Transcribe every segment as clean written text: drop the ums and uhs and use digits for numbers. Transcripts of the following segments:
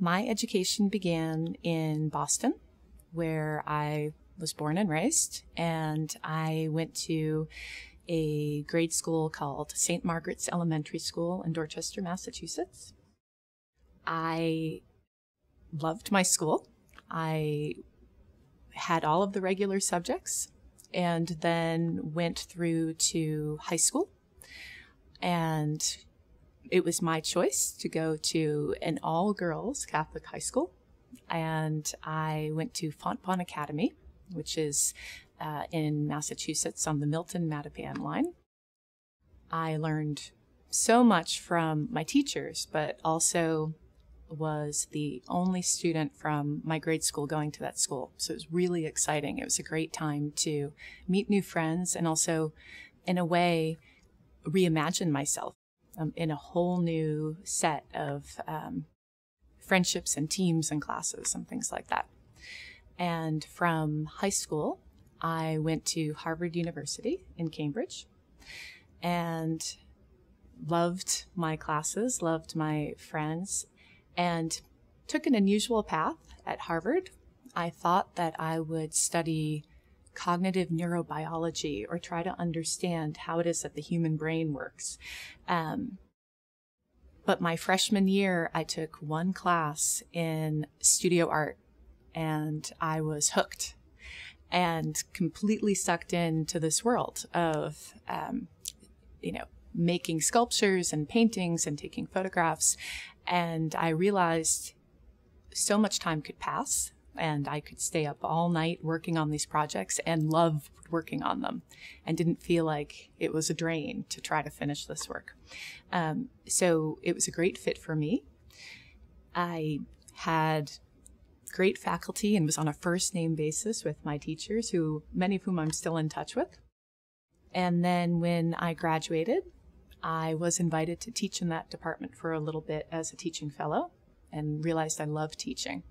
My education began in Boston, where I was born and raised, and I went to a grade school called St. Margaret's Elementary School in Dorchester, Massachusetts. I loved my school. I had all of the regular subjects and then went through to high school. And it was my choice to go to an all-girls Catholic high school. And I went to Fontbonne Academy, which is in Massachusetts on the Milton-Mattapan line. I learned so much from my teachers, but also was the only student from my grade school going to that school. So it was really exciting. It was a great time to meet new friends and also, in a way, reimagine myself in a whole new set of friendships and teams and classes and things like that. And from high school, I went to Harvard University in Cambridge and loved my classes, loved my friends, and took an unusual path at Harvard. I thought that I would study cognitive neurobiology or try to understand how it is that the human brain works. But my freshman year, I took one class in studio art, and I was hooked and completely sucked into this world of, making sculptures and paintings and taking photographs. And I realized so much time could pass and I could stay up all night working on these projects and love working on them and didn't feel like it was a drain to try to finish this work. So it was a great fit for me. I had great faculty and was on a first name basis with my teachers, many of whom I'm still in touch with. And then when I graduated, I was invited to teach in that department for a little bit as a teaching fellow and realized I loved teaching.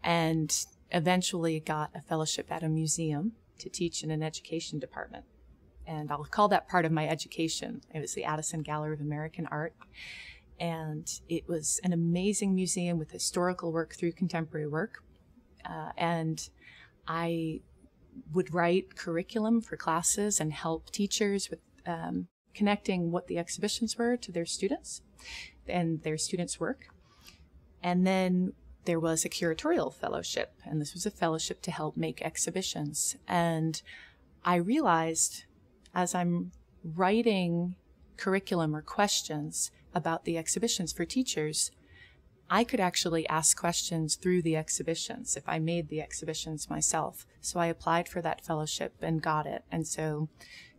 And eventually got a fellowship at a museum to teach in an education department. And I'll call that part of my education. It was the Addison Gallery of American Art. And it was an amazing museum with historical work through contemporary work. And I would write curriculum for classes and help teachers with connecting what the exhibitions were to their students and their students' work. And then there was a curatorial fellowship, and this was a fellowship to help make exhibitions. And I realized as I'm writing curriculum or questions about the exhibitions for teachers, I could actually ask questions through the exhibitions if I made the exhibitions myself. So I applied for that fellowship and got it. And so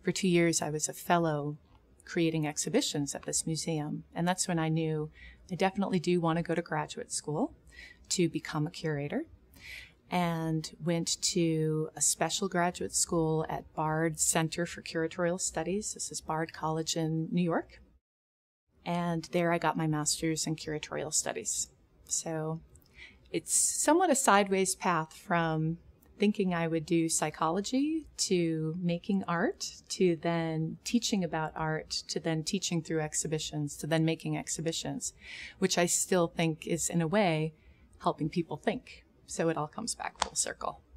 for 2 years, I was a fellow creating exhibitions at this museum. And that's when I knew I definitely do want to go to graduate school to become a curator, and went to a special graduate school at Bard Center for Curatorial Studies. This is Bard College in New York. And there I got my master's in curatorial studies. So it's somewhat a sideways path from thinking I would do psychology to making art, to then teaching about art, to then teaching through exhibitions, to then making exhibitions, which I still think is, in a way, helping people think. So it all comes back full circle.